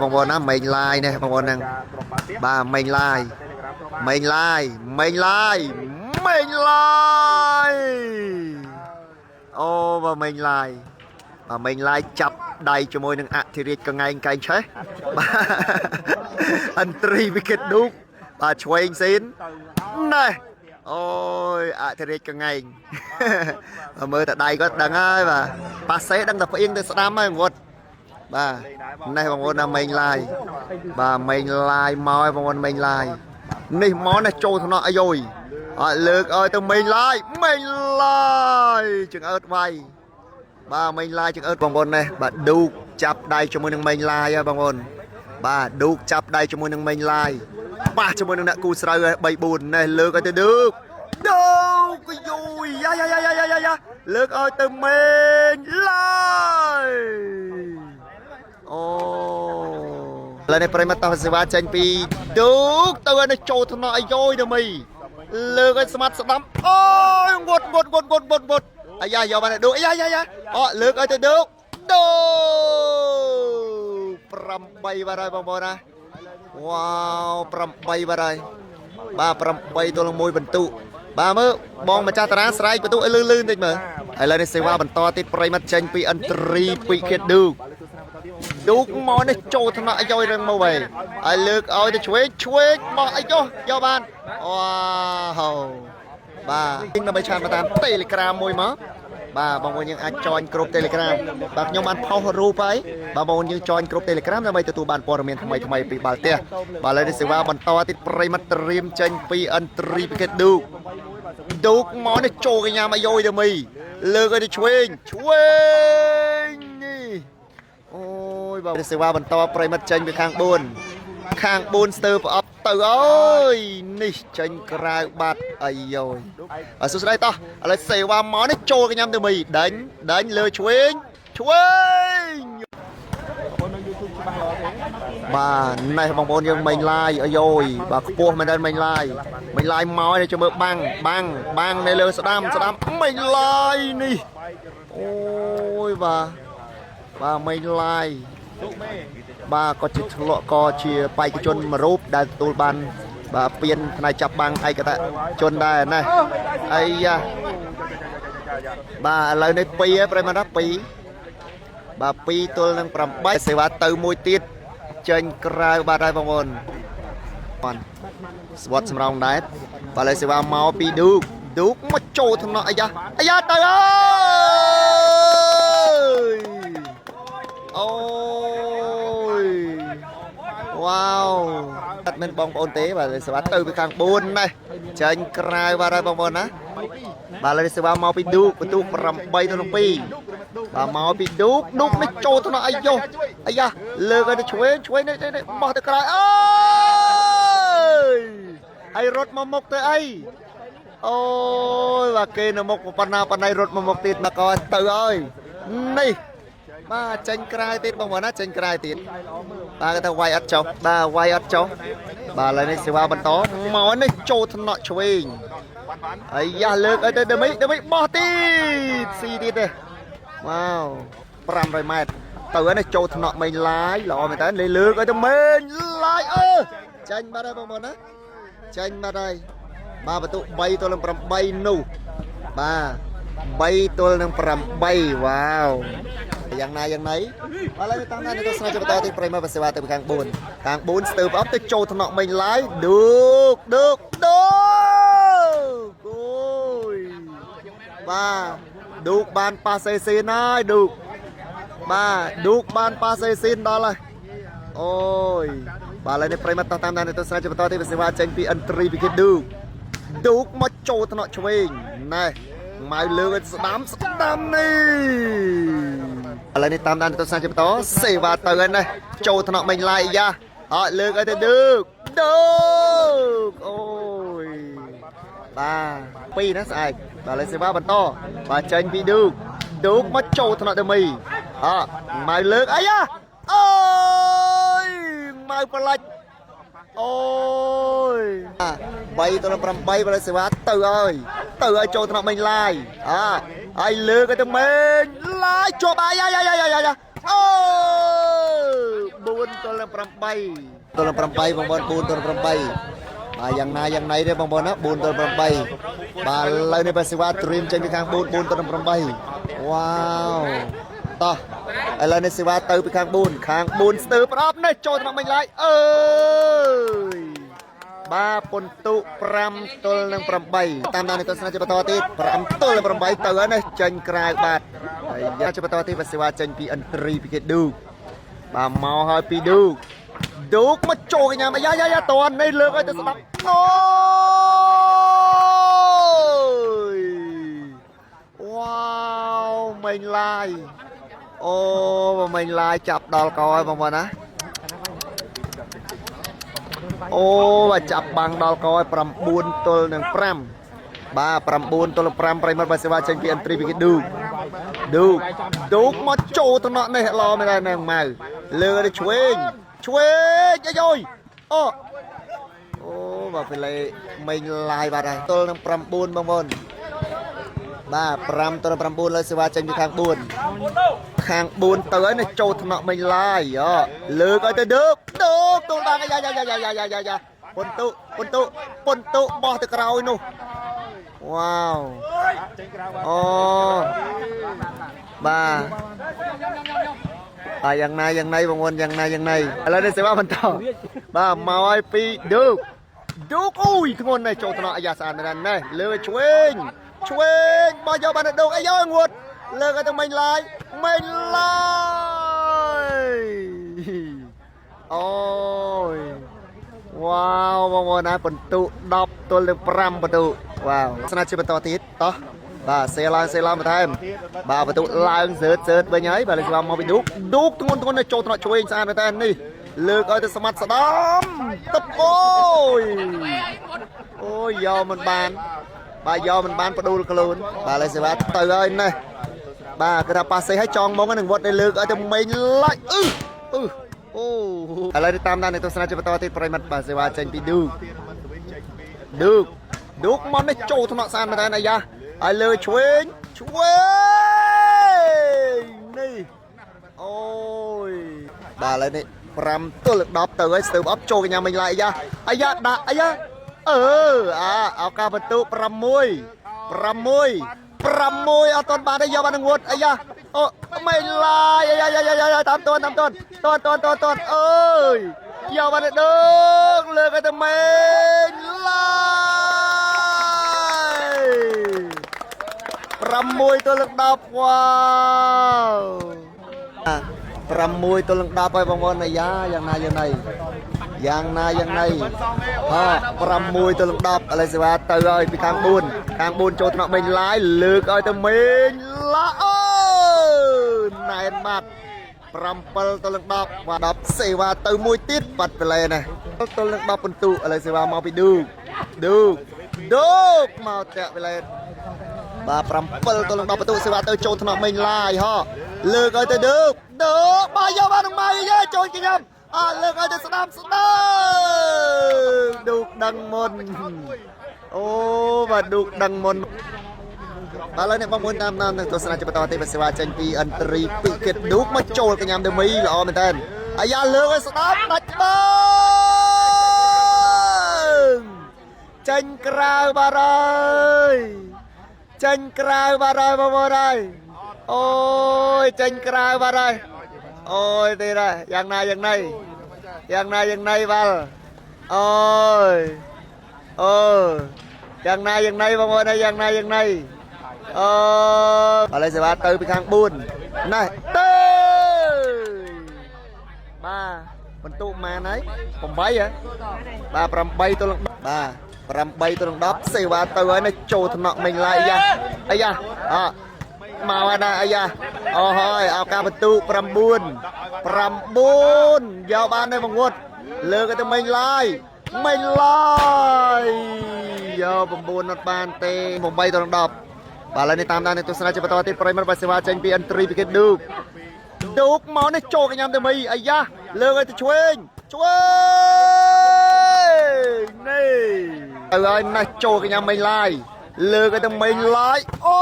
บางคนนะไม่ลายเนี่ยบางคนนั่งบ้าไม่ลายไม่ลายไม่ลายไม่ลายโอ้บ้าไม่ลายบ้าไม่ลายจับได้จมูกหนึ่งอะที่เรียกกันไงกันใช่บ้าอันตรีวิกฤตดุกบ้าช่วยสินนี่โอ้ยอะที่เรียกกันไงเมื่อแต่ใดก็ดังง่ายบ้าปาเซ่ดังแต่เพียงแต่สนามไม่หมดบ้าในบางคนนะไม่ลายบ้าไม่ลายมอยบางคนไม่ลายนี่มอนะโจทย์น้อยย่อยเลิกตัวไม่ลายไม่ลายจึงเอิดไวบ้าไม่ลายจึงเอิดบางคนเนี่ยบ้าดูจับได้จมูกหนึ่งไม่ลายบางคนบ้าดูจับได้จมูกหนึ่งไม่ลายบ้าจมูกหนึ่งน่ะกูสระใบบุญเนี่ยเลิกตัวดูดูก็ย่อยยายาเลิกตัวไม่ลายโอ้แล้วในปริมาณต่อสิว่าเจนปีดูตัวในโจทย์น้อยย่อยเดมีเลิกสมัติสนับโอ้ยบดไอ้ยายอมันดูไอ้ยายเลิกตัวดูปรำใบบอะไรบางบนะว้าวปรำใบบอะไรบ้าปรำใบตัวลงมวยบรรทุกบ้าเมื่อบองมาจากตราสไลด์ประตูลื่นติดมือไอ้เลยในสิว่าบรรทอติดปริมาณเจนปีอันตรีปีเขียดดูมอนี่โจทย์น้อยย่อยเรื่องมาไว้ไอ้เลิกจะช่วยมอไอ้โจยอบ้านว้าวบ้ายิ่งเราไปชามาตามเทเลกรามมวยมั้งบ้าบางวันยังอาจอยกรุ๊ปเทเลกรามบางยมันเผารูไปบางวันยังจอยกรุ๊ปเทเลกรามทำไมตัวบ้านปอร์เมียนทำไมปีบาลเตี้ยบาเลยได้สิว่าบรรทอติดปริมาณเตรียมเจนปีอันตรีปีเขียดดูมอนี่โจกันยามย่อยเดมีเลิกจะช่วยนี่โอ้ยบอกเสียว่าบรรทอปริมาณเจนไปข้างบนสเตอร์อัพตัวเอ้ยนี่เจนกลายบาดไอ้ย่อยสุดท้ายต่ออะไรเสียว่าหมอนี่โจกันยำตัวมีดันเลยช่วยบ้านในบางบนยังไม่ลายไอ้ย่อยบากพวกมันได้ไม่ลายหมอเนี่ยจะเบิกบังในเรือสะดำไม่ลายนี่โอ้ยบ้าไม่ลายบ้าก็จิตทะเลาะก็เชียไปจนมารูปได้ตูบันบ้าเปลี่ยนนายจับบังไอ้กระตะจนได้นะไอ้ยาบ้าอะไรในปีไปมารับปีบ้าปีตัวนึงปรำใบเสวะตือมวยติดเจนกลายบ้าได้บางคนสวัสดิ์สมรองได้บ้าเลยเสวะเมาปีดูมาโจทำเนาะไอ้ยาเตอโอ้ยว้าวตัดเป็นบองปอนเต้บ้าเลยสวัสดิ์ตือไปข้างบนนะเจนกลายบ้าได้บางคนนะบ้าเลยเสวะเมาปีดูประตูปรำใบตัวนึงปีบ้าเมาปีดูไม่โจทย์นะไอ้ยาเลิกกันช่วยนี่มาตะกร้าไอ้รถมามกเตอไอ้โอ้ยว่าเกณฑ์มกปนาปนายรถมามกติดมาก่อนเตอเอ้ยนี่มาเจนกลายติดบางวันนะเจนกลายติดบ้าก็ถ้าไวอัดเจ้าบ้าอะไรนี่สิว่าบรรทอหมอนี่โจทย์นะช่วยไอ้ยาเลิกเดี๋ยวไม่บอติดซีติดเลยว้าวปรำไรแม่ตัวนี้โจทย์เนาะไม่ลายหล่อไม่แต่เลยเลือกจะไม่ลายเจนมาได้บางคนนะเจนมาได้มาประตูใบตัวนึงปรำใบนู่มาใบตัวนึงปรำใบว้าวอย่างไหนอะไรตั้งนั้นก็สนับสนุนที่ปริมาภาษีว่าตัวข้างบนสเตอร์อัพตัวโจทย์เนาะไม่ลายดูโอ้ยมาดูบานปาเซซินนะดูบานปาเซซินได้เลยโอ้ยบาอะไรในปริมาตามนั้นในตัวสารจะเป็นตัวที่เป็นสิว่าเจนปีอันตรีพิคิดดูมาโจทย์เนาะช่วยนี่มาเลือกสนามนี่อะไรในตามนั้นในตัวสารจะเป็นตัวสิว่าเตือนเลยโจทย์เนาะไม่ไล่ยาเลือกไอ้ดูโอ้ยบ้าปีนะสายบาอะไรสิว่าบรรโตบาเจนปีดูมาโจทย์เนาะเดมีมาเลือกไอ้ยาโอ้ยมาปลัดโอ้ยใบตัวนั้นปรำใบอะไรสิวะเตอไอ้โจทย์เนาะไม่ไล่ไอ้เลือกไอ้ตัวเมนไล่โจบายโอ้ 4 ទល់នឹង 8 ទល់នឹង 8 បងប្អូន 4 ទល់នឹង 8 បាទយ៉ាងណាយ៉ាងណីទេបងប្អូនណា 4 ទល់នឹង 8 បាទឥឡូវនេះបាទសេវាត្រៀមចេញពីខាង 4 ទល់នឹង 8 វ៉ាវតោះឥឡូវនេះសេវាទៅពីខាង 4 ខាង 4 ស្ទើរប្រអប់នេះចូលថ្នាក់មិញឡើយអើយបាទពុនតុ5 ទល់នឹង 8 តាមដានទស្សនាជាបន្តទៀត 5 ទល់នឹង 8 ទៅហើយនេះចេញក្រៅបាទហើយយ៉ាងជាបន្តទៀតបាទសេវាចេញពីអន្ត្រីពីគេឌូបាទមកហើយពីឌូមកចូលកញ្ញាអាយ៉ាតន់នេះលើកឲ្យទៅស្ដាប់អូយវ៉ាវមិញឡាយអូមិញឡាយចាប់ដល់កហើយបងប្អូនណាអូបាទចាប់បាំងដល់កហើយ 9 ទល់នឹង 5 បាទ 9 ទល់នឹង 5 ប្រិមត្តបាទសេវាចេញពីអន្ត្រីពីគេឌូមកចូលតំណក់នេះឡមែនដែរនឹងម៉ៅលើទៅឆ្វេងអាយអូបាទពេលមិញឡាយបាទហើយទល់នឹង 9 បងប្អូនបាទ 5 ទល់នឹង 9 លើសេវាចេញពីខាង 4 ខាង 4 ទៅហើយនេះចូលថ្នាក់មិញឡាយលើកឲ្យទៅឌូទល់បានយ៉ាពុនតុបោះទៅក្រោយនោះវ៉ាវអូបាទយ៉ាងណាយ៉ាងណីបងប្អូនយ៉ាងណាយ៉ាងណីឥឡូវនេះសេវាបន្តបាទមកឲ្យពីឌូអូយធ្ងន់នេះចូលថ្នាក់អាយ៉ាស្អាតមែនណាស់លើឆ្វេងបោះយកបានឌូអាយងួតលើកឲ្យទៅមិញឡាយអូយវ៉ាវបងប្អូនណាបន្ទុ10 ទល់នឹង 5 បន្ទុវ៉ាវស្នាជាបន្តទៀតតោះបាទសេឡើងបន្ថែមបាទបន្ទុឡើងសើតវិញហើយបាទលេខមកពីឌូធ្ងន់នៅចូលថ្នាក់ឆ្វេងស្អាតមែនតើនេះលើកឲ្យទៅស្មាត់ស្ដំទឹកអូយយកមិនបានបាទយកមិនបានបដូលខ្លួនបាទលេខសេវាទៅហើយនេះបាទគឺថាប៉ាសេឲ្យចងមកនឹងវត្តឲ្យលើកឲ្យទៅមិញឡាច់អូឥឡូវតាមដានទស្សនាជាបន្តទៀតប្រិមត្តបាទសេវាចេញពីឌូមកនេះចូលថ្នាក់ស្អាតមែនតើអាយ៉ាឲ្យលើឆ្វេងនេះអូយបាទឥឡូវនេះ 5 ទល់នឹង 10 ទៅហើយស្ទើរអប់ចូលកញ្ញាមិញឡាយអាយ៉ាដាក់អាយ៉ាឱកាសបន្ទុ6អត់ទាន់បានទេយកបាននឹងវត្តអាយ៉ាអូមិនឡាយអាយ៉ាតាមតន់អើយយកបានដងលើកឲ្យទៅមេញឡាយ6 ទល់នឹង 10 វ៉ាវ6 ទល់នឹង 10 ហើយបងប្អូនអាយ៉ាយ៉ាងណាយ៉ាងណី6 ទល់នឹង 10ឥឡូវសេវាទៅហើយពីខាង 4 ចូលថ្នាក់មិញឡាយលើកឲ្យទៅមេញឡាអូណែនបាត់7 ទល់នឹង 10 បាទ 10សេវាទៅមួយទៀតបាត់ពេលណាទល់នឹង 10 បន្ទុឥឡូវសេវាមកពីឌូមកតាក់ពេលបាទ 7 ទល់នឹង 10 បន្ទុសេវាទៅចូលថ្នាក់មិញឡាយលើកឲ្យទៅឌូបាទយកបាននឹងម៉ៃយើចូលគំលើកឲ្យទៅស្ដាប់ឌូដឹងមុនអូបាទឌូដឹងមុនឥឡូវនេះបងប្អូនតាមដានទស្សនាជាបន្តទៀតសេវាចេញពីអន្ត្រីពីគេឌូមកចូលកញ្ញាដេមីល្អមែនតើអាយ៉ាលើកឲ្យស្ដាប់ដាច់បងចេញក្រៅបាទហើយបងប្អូនហើយអូយចេញក្រៅបាទហើយអូយទេដែរយ៉ាងណាយ៉ាងណីបាទអូយយ៉ាងណាយ៉ាងណីបងប្អូនហើយយ៉ាងណាយ៉ាងណីឥឡូវសេវាទៅពីខាង 4 ណែទៅបាទបន្ទុម៉ានហើយ 8 ហ៎បាទ 8 ទល់នឹង បាទ 8 ទល់នឹង 10សេវាទៅហើយនេះចូលថ្នាក់មិញឡាយអាយ៉ាមកហើយណាអាយ៉ាអូហើយឱកាសបន្ទុ9យកបានទេបង្វត់លើកទៅមិញឡាយយក9អត់បានទេ 8 ទល់នឹង 10បាទឥឡូវនេះតាមដានទស្សនាជាបន្តទៀតប្រិមត្តបាទសេវាចេញពីអន្ត្រីពីគេឌូមកនេះចូលកញ្ញាទៅមីអាយ៉ាលើកឲ្យទៅឆ្វេងនេះទៅហើយណាស់ចូលកញ្ញាមិញឡាយលើកឲ្យទៅមិញឡាយអូ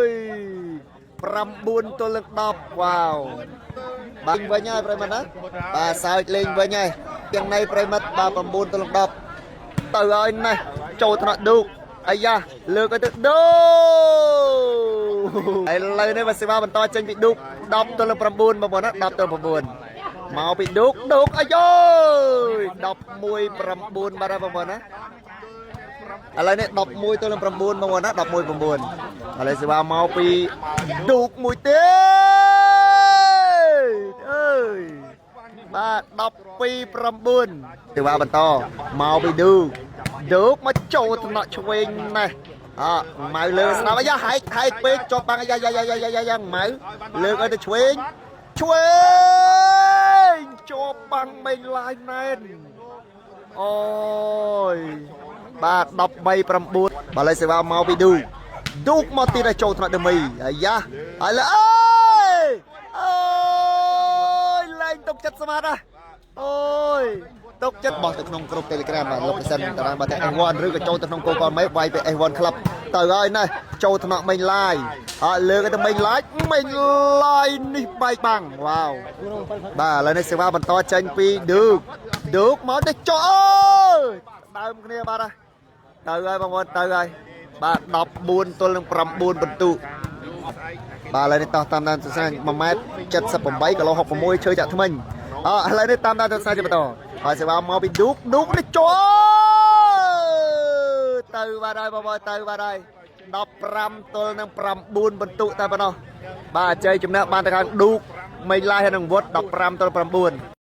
យ 9 ទល់នឹង 10 វ៉ាវ បាទវិញហើយប្រិមត្តណាបាទសើចលេងវិញហើយទាំងនៃប្រិមត្តបាទ9 ទល់នឹង 10ទៅហើយណេះចូលថ្នាក់ឌូកអាយ៉ាលើកឲ្យទៅដូឥឡូវនេះបាទសេវាបន្តចេញពីឌូក10 ទល់នឹង 9 បងប្អូនណា10 ទល់ 9មកពីឌូកអាយ11 9បាទបងប្អូនណាឥឡូវនេះ11 ទល់នឹង 9 បងប្អូនណា11 9ឥឡូវសេវាមកពីឌូកមួយទៀតអើយបាទ12 9សេវាបន្តមកពីឌូកមកចូលថ្នាក់ឆ្វេងណេះម៉ៅលើស្ដាប់អាយ៉ាហែកពេកជាប់បាំងអាយ៉ាម៉ៅលើកឲ្យទៅឆ្វេងជាប់បាំងមេងឡាយណែនអូយបាទ13 9បាទឥឡូវសេវាមកពីឌូកមកទៀតឲ្យចូលថ្នាក់ដមីអាយ៉ាឥឡូវអើយលែងទុកចិត្តស្មាតអូយទុកចិត្តបោះទៅក្នុងក្រុម Telegram បាទលោកពិសិនតារាងបាទតែ S1 ឬក៏ចូលទៅក្នុងគោលកលមេវាយទៅ S1 Club ទៅហើយណាចូលថ្នាក់មេងឡាយលើកទៅមេងឡាយនេះបែកបាំងវ៉ាវបាទឥឡូវនេះសេវាបន្តចេញពីឌូកមកទៅចោដើមគ្នាបាទទៅហើយបងប្អូនទៅហើយបាទ14 ទល់នឹង 9 បន្ទុកបាទឥឡូវនេះតោះតាមដានសរសៃ1 ម៉ែត្រ 78 គីឡូ 66 ឈើចាក់ថ្មិញឥឡូវនេះតាមដានសរសៃបន្តហើយសេវាមកពីឌូកនេះចូលទៅបាទហើយបងប្អូនទៅបាទហើយ15 ទល់នឹង 9 បន្ទុកតែប៉ុណ្ណោះបាទជ័យជំនះបានទៅខាងឌូកមេងឡាយហើយនឹងវុត15 ទល់ 9